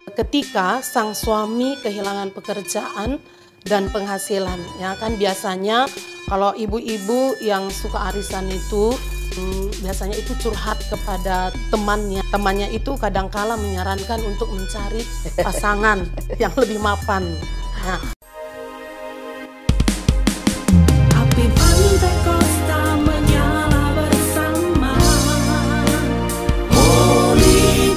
Ketika sang suami kehilangan pekerjaan dan penghasilan, ya kan biasanya kalau ibu-ibu yang suka arisan itu biasanya itu curhat kepada temannya. Temannya itu kadangkala menyarankan untuk mencari pasangan yang lebih mapan. Nah, Api pantai Kosta menyala bersama Holy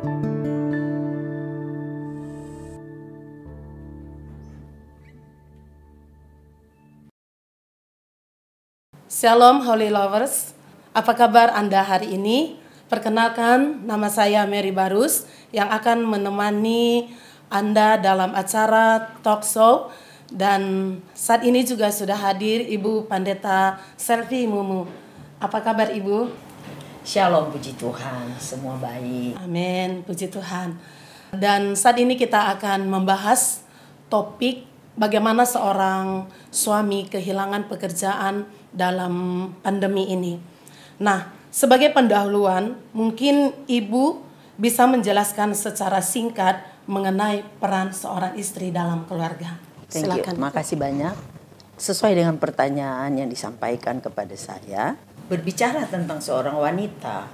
Shalom Holy Lovers, apa kabar Anda hari ini? Perkenalkan, nama saya Mary Barus yang akan menemani Anda dalam acara talk show. Dan saat ini juga sudah hadir Ibu Pendeta Selvi Mumu. Apa kabar Ibu? Shalom, puji Tuhan, semua baik. Amin, puji Tuhan. Dan saat ini kita akan membahas topik bagaimana seorang suami kehilangan pekerjaan dalam pandemi ini. Nah, sebagai pendahuluan, mungkin Ibu bisa menjelaskan secara singkat mengenai peran seorang istri dalam keluarga. Thank you, Silakan. makasih banyak. Sesuai dengan pertanyaan yang disampaikan kepada saya, berbicara tentang seorang wanita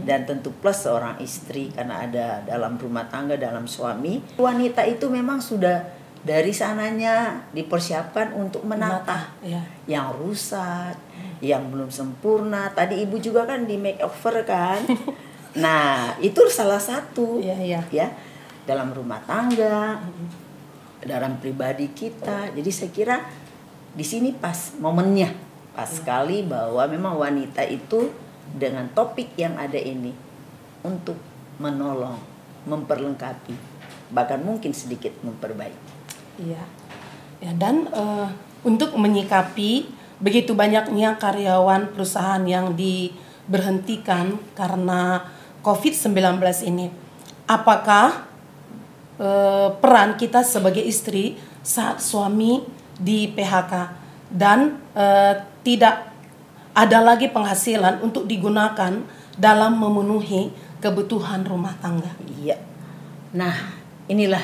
dan tentu plus seorang istri karena ada dalam rumah tangga, dalam suami. Wanita itu memang sudah dari sananya dipersiapkan untuk menata Ya. yang rusak, yang belum sempurna. Tadi Ibu juga kan di makeover kan. Nah, itu salah satu Iya. ya dalam rumah tangga, dalam pribadi kita. Jadi saya kira di sini pas momennya, pas sekali bahwa memang wanita itu dengan topik yang ada ini untuk menolong, memperlengkapi, bahkan mungkin sedikit memperbaiki. Iya. Ya, dan untuk menyikapi begitu banyaknya karyawan perusahaan yang diberhentikan karena COVID-19 ini, apakah peran kita sebagai istri saat suami di PHK dan tidak ada lagi penghasilan untuk digunakan dalam memenuhi kebutuhan rumah tangga? Iya. Nah, inilah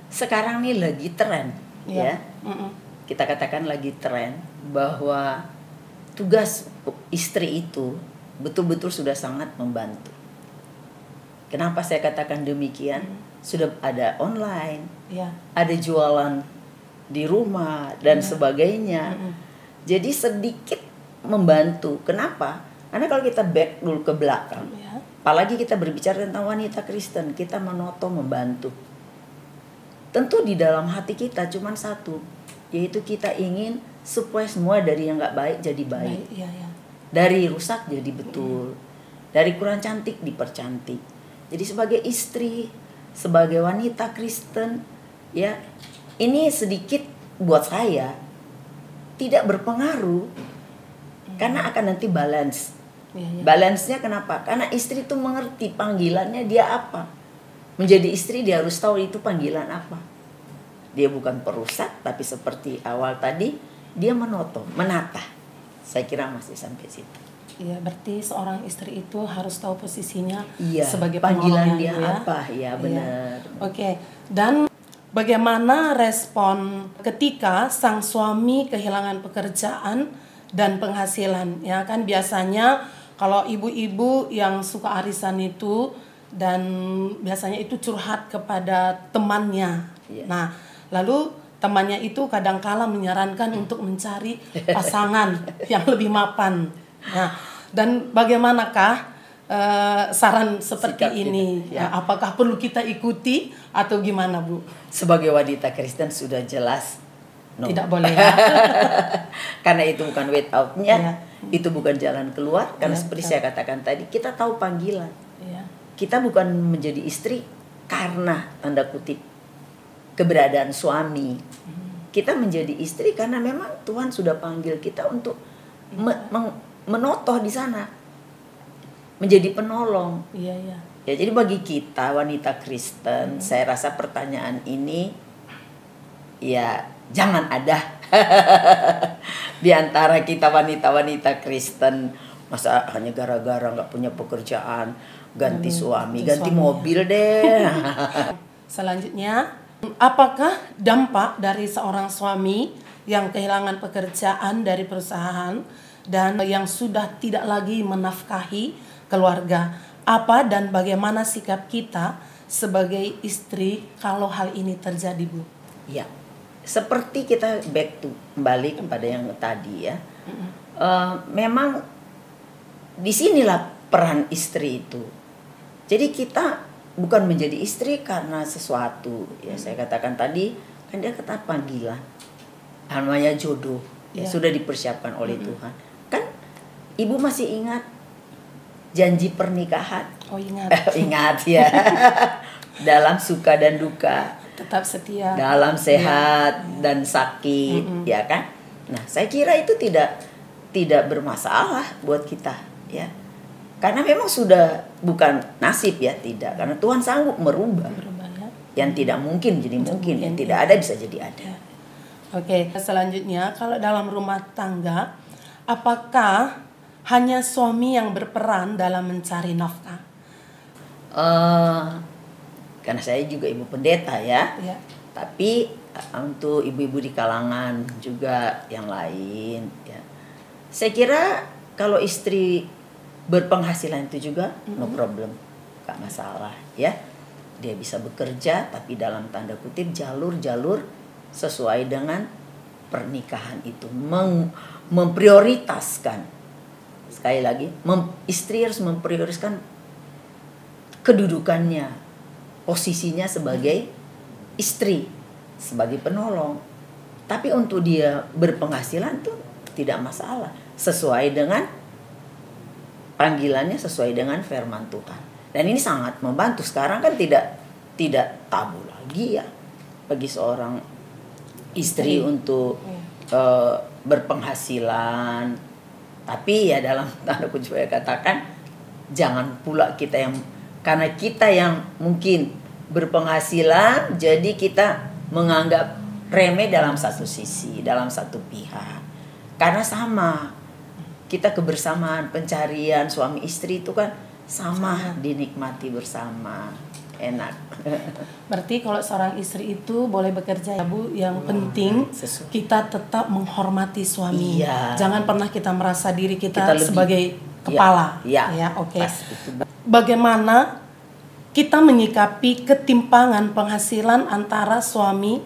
sekarang nih lagi tren ya. Kita katakan lagi tren bahwa tugas istri itu betul-betul sudah sangat membantu. Kenapa saya katakan demikian? Sudah ada online, Ya. ada jualan di rumah dan sebagainya. Jadi sedikit membantu. Kenapa? Karena kalau kita back dulu ke belakang, Ya. apalagi kita berbicara tentang wanita Kristen, kita menoto membantu. Tentu di dalam hati kita cuma satu, yaitu kita ingin supaya semua dari yang nggak baik jadi baik, Iya, ya. dari rusak jadi betul, dari kurang cantik dipercantik. Jadi sebagai istri, sebagai wanita Kristen, ya ini sedikit buat saya tidak berpengaruh karena akan nanti balance. Iya. Balance-nya kenapa? Karena istri itu mengerti panggilannya dia apa. Menjadi istri dia harus tahu itu panggilan apa. Dia bukan perusak, tapi seperti awal tadi dia menoto, menata. Saya kira masih sampai situ. Iya, berarti seorang istri itu harus tahu posisinya Iya, sebagai panggilan penolongnya, dia Ibu, ya. apa? Ya benar. Oke, dan bagaimana respon ketika sang suami kehilangan pekerjaan dan penghasilan? Ya kan biasanya kalau ibu-ibu yang suka arisan itu dan biasanya itu curhat kepada temannya. Iya. Nah, lalu temannya itu kadangkala menyarankan untuk mencari pasangan yang lebih mapan. Nah, dan bagaimanakah saran seperti Sikap kita, ini? ya. Apakah perlu kita ikuti atau gimana, Bu? Sebagai wanita Kristen sudah jelas no. Tidak boleh ya. Karena itu bukan way out-nya, Iya. itu bukan jalan keluar. Karena Iya, seperti betul. saya katakan tadi, kita tahu panggilan. Iya. Kita bukan menjadi istri karena tanda kutip keberadaan suami. Kita menjadi istri karena memang Tuhan sudah panggil kita untuk menotoh di sana, menjadi penolong. Iya. Ya, jadi bagi kita wanita Kristen, saya rasa pertanyaan ini ya jangan ada di antara kita wanita-wanita Kristen. Masa hanya gara-gara nggak punya pekerjaan ganti suami, ganti suami, mobil deh. Selanjutnya, apakah dampak dari seorang suami yang kehilangan pekerjaan dari perusahaan dan yang sudah tidak lagi menafkahi keluarga? Apa dan bagaimana sikap kita sebagai istri kalau hal ini terjadi, Bu? Ya, seperti kita back to kembali kepada yang tadi ya. Memang disinilah peran istri itu. Jadi kita bukan menjadi istri karena sesuatu. Ya saya katakan tadi kan dia kata panggilan, namanya jodoh, ya sudah dipersiapkan oleh Tuhan. Kan ibu masih ingat janji pernikahan? Oh ingat. Ingat ya. Dalam suka dan duka, Tetap setia. dalam sehat dan sakit, ya kan? Nah, saya kira itu tidak bermasalah buat kita, ya. Karena memang sudah bukan nasib ya, tidak. Karena Tuhan sanggup merubah. Berubah, ya. Yang tidak mungkin jadi mungkin, yang tidak ada bisa jadi ada. Oke, selanjutnya kalau dalam rumah tangga, apakah hanya suami yang berperan dalam mencari nafkah? Karena saya juga ibu pendeta ya. Ya. Tapi untuk ibu-ibu di kalangan juga yang lain ya. Saya kira kalau istri berpenghasilan itu juga no problem, gak masalah ya. Dia bisa bekerja tapi dalam tanda kutip jalur-jalur sesuai dengan pernikahan itu, memprioritaskan. Sekali lagi, istri harus memprioritaskan kedudukannya, posisinya sebagai istri, sebagai penolong. Tapi untuk dia berpenghasilan tuh tidak masalah, sesuai dengan panggilannya, sesuai dengan firman Tuhan. Dan ini sangat membantu. Sekarang kan tidak tabu lagi ya bagi seorang istri untuk berpenghasilan. Tapi ya dalam tanda kutip saya katakan, jangan pula kita yang, karena kita yang mungkin berpenghasilan, jadi kita menganggap remeh dalam satu sisi, dalam satu pihak. Karena sama, kita kebersamaan, pencarian suami istri itu kan sama, dinikmati bersama, enak. Berarti kalau seorang istri itu boleh bekerja ya Bu, yang penting kita tetap menghormati suami. Iya. Jangan pernah kita merasa diri kita lebih, sebagai kepala. Ya, oke. pas itu. Bagaimana kita menyikapi ketimpangan penghasilan antara suami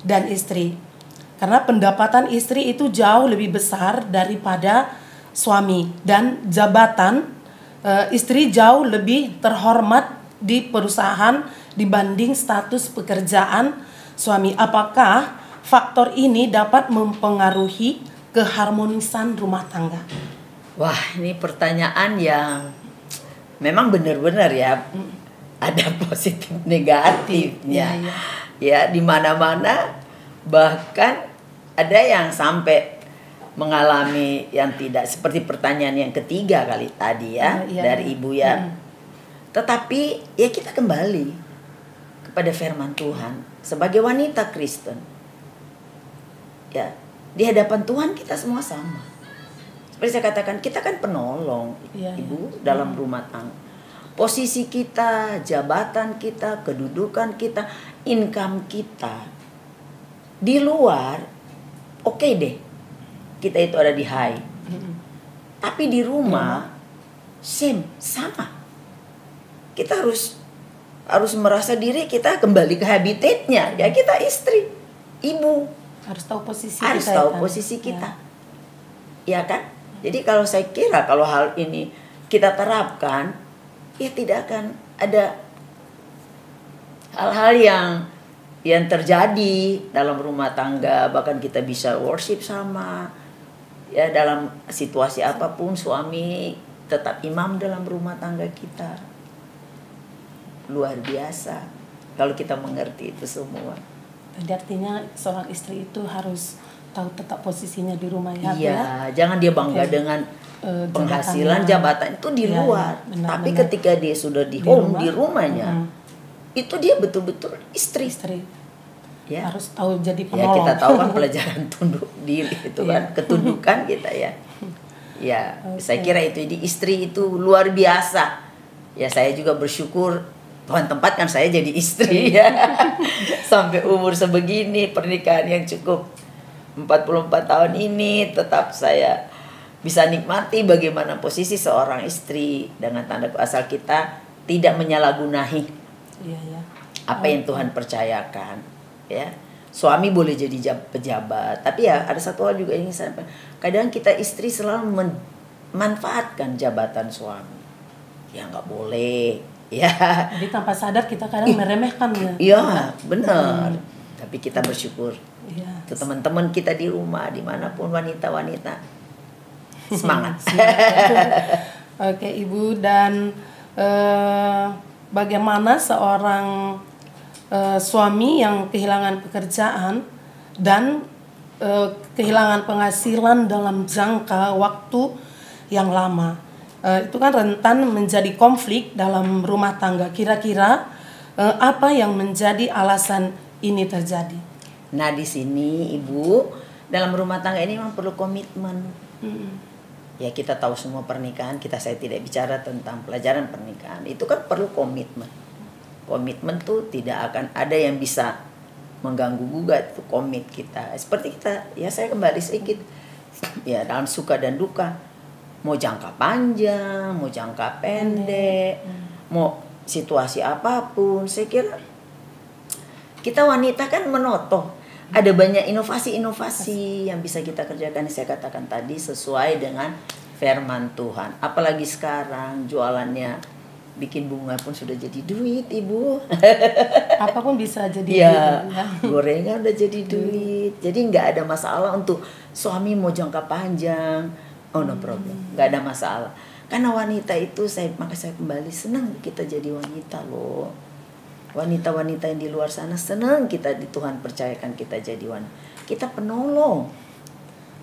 dan istri? Karena pendapatan istri itu jauh lebih besar daripada suami, dan jabatan istri jauh lebih terhormat di perusahaan dibanding status pekerjaan suami. Apakah faktor ini dapat mempengaruhi keharmonisan rumah tangga? Wah, ini pertanyaan yang memang benar-benar ya ada positif negatifnya. Ya, di mana-mana, bahkan ada yang sampai mengalami yang tidak seperti pertanyaan yang ketiga kali tadi ya, dari ibu ya. Tetapi ya kita kembali kepada firman Tuhan sebagai wanita Kristen. Ya, di hadapan Tuhan kita semua sama. Seperti saya katakan, kita kan penolong, ibu, dalam rumah tangga. Posisi kita, jabatan kita, kedudukan kita, income kita di luar, oke deh, kita itu ada di high. Tapi di rumah, sama. Kita harus merasa diri kita kembali ke habitatnya. Ya, kita istri, ibu. Harus tahu posisi harus kita. tahu posisi kita. Ya kan? Jadi kalau saya kira kalau hal ini kita terapkan, ya tidak akan ada hal-hal yang terjadi dalam rumah tangga. Bahkan kita bisa worship sama, ya dalam situasi apapun suami tetap imam dalam rumah tangga kita. Luar biasa kalau kita mengerti itu semua. Jadi artinya seorang istri itu harus tahu tetap posisinya di rumah ya. Iya, jangan dia bangga dengan penghasilan jabatan itu di luar. Tapi ketika dia sudah di home, di rumahnya, itu dia betul-betul istri. Ya. Harus tahu jadi penolong. Ya, kita tahu kan pelajaran tunduk diri itu kan, ketundukan kita ya. Ya, saya kira itu di istri itu luar biasa. Ya, saya juga bersyukur Tuhan tempatkan saya jadi istri ya. Sampai umur sebegini, pernikahan yang cukup 44 tahun ini, tetap saya bisa nikmati bagaimana posisi seorang istri dengan tanda asal kita tidak menyalahgunahi apa yang Tuhan percayakan. Ya, suami boleh jadi pejabat, tapi ya ada satu hal juga yang ingin saya sampaikan. Kadang kita istri selalu memanfaatkan jabatan suami. Ya nggak boleh. Ya, Jadi tanpa sadar kita kadang meremehkan ya. iya benar. Tapi kita bersyukur. Iya. Untuk teman-teman kita di rumah, dimanapun wanita-wanita, semangat. Oke Ibu, dan bagaimana seorang suami yang kehilangan pekerjaan dan kehilangan penghasilan dalam jangka waktu yang lama, itu kan rentan menjadi konflik dalam rumah tangga. Kira-kira apa yang menjadi alasan ini terjadi? Nah di sini Ibu, dalam rumah tangga ini memang perlu komitmen. Ya kita tahu semua pernikahan, saya tidak bicara tentang pelajaran pernikahan, itu kan perlu komitmen. Komitmen tuh tidak akan ada yang bisa mengganggu gugat, itu komit kita. Seperti kita, ya saya kembali sedikit, ya dalam suka dan duka, mau jangka panjang, mau jangka pendek, mau situasi apapun, saya kira kita wanita kan menoto. Ada banyak inovasi-inovasi yang bisa kita kerjakan, saya katakan tadi, sesuai dengan firman Tuhan. Apalagi sekarang jualannya bikin bunga pun sudah jadi duit, Ibu. Apapun bisa jadi ya, duit, ya. Gorengan udah jadi duit. Jadi nggak ada masalah untuk suami mau jangka panjang. Oh no problem, nggak ada masalah. Karena wanita itu maka saya kembali senang kita jadi wanita loh. Wanita-wanita yang di luar sana senang kita di Tuhan percayakan kita jadi wanita. Kita penolong.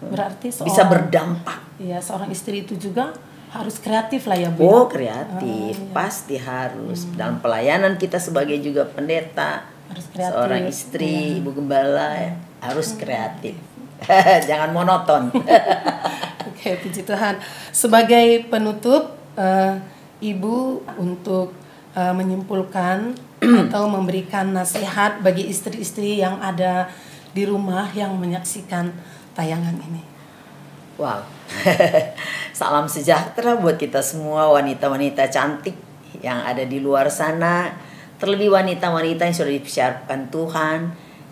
Berarti bisa berdampak. Iya, seorang istri itu juga harus kreatif lah ya Bu. Oh kreatif, iya. pasti harus. Dalam pelayanan kita sebagai juga pendeta, harus kreatif. Seorang istri, ibu gembala harus kreatif. Jangan monoton. Oke, puji Tuhan. Sebagai penutup, Ibu untuk menyimpulkan atau memberikan nasihat bagi istri-istri yang ada di rumah yang menyaksikan tayangan ini. Wow. Salam sejahtera buat kita semua wanita-wanita cantik yang ada di luar sana, terlebih wanita-wanita yang sudah dipersiapkan Tuhan,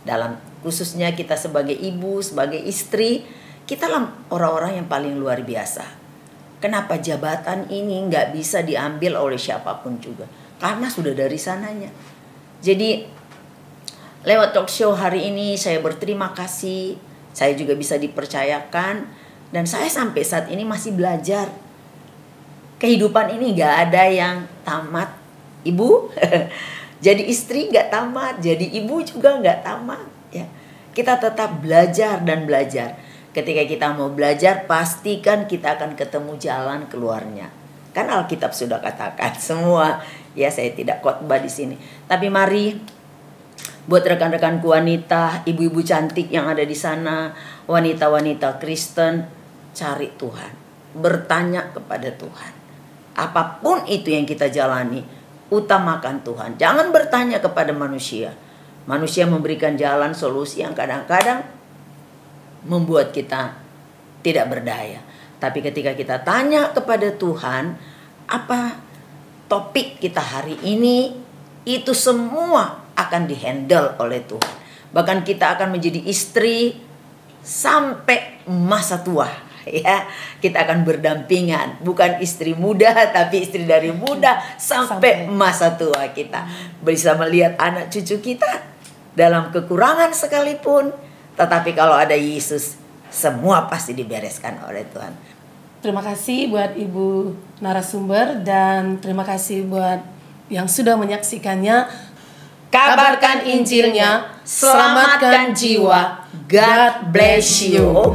dalam khususnya kita sebagai ibu, sebagai istri, kita lah orang-orang yang paling luar biasa. Kenapa jabatan ini nggak bisa diambil oleh siapapun juga? Karena sudah dari sananya. Jadi lewat talk show hari ini saya berterima kasih, saya juga bisa dipercayakan. Dan saya sampai saat ini masih belajar. Kehidupan ini gak ada yang tamat. Ibu, jadi istri gak tamat, jadi ibu juga gak tamat. Ya, kita tetap belajar dan belajar. Ketika kita mau belajar, pastikan kita akan ketemu jalan keluarnya. Kan Alkitab sudah katakan semua. Ya, saya tidak khotbah di sini. Tapi mari, buat rekan-rekanku wanita, ibu-ibu cantik yang ada di sana, wanita-wanita Kristen, cari Tuhan, bertanya kepada Tuhan. Apapun itu yang kita jalani, utamakan Tuhan. Jangan bertanya kepada manusia. Manusia memberikan jalan solusi yang kadang-kadang membuat kita tidak berdaya. Tapi ketika kita tanya kepada Tuhan, apa topik kita hari ini, itu semua akan dihandle oleh Tuhan. Bahkan kita akan menjadi istri sampai masa tua. Ya, kita akan berdampingan, bukan istri muda tapi istri dari muda sampai masa tua kita. Bisa melihat anak cucu kita dalam kekurangan sekalipun, tetapi kalau ada Yesus, semua pasti dibereskan oleh Tuhan. Terima kasih buat Ibu narasumber dan terima kasih buat yang sudah menyaksikannya. Kabarkan Injilnya, selamatkan jiwa. God bless you.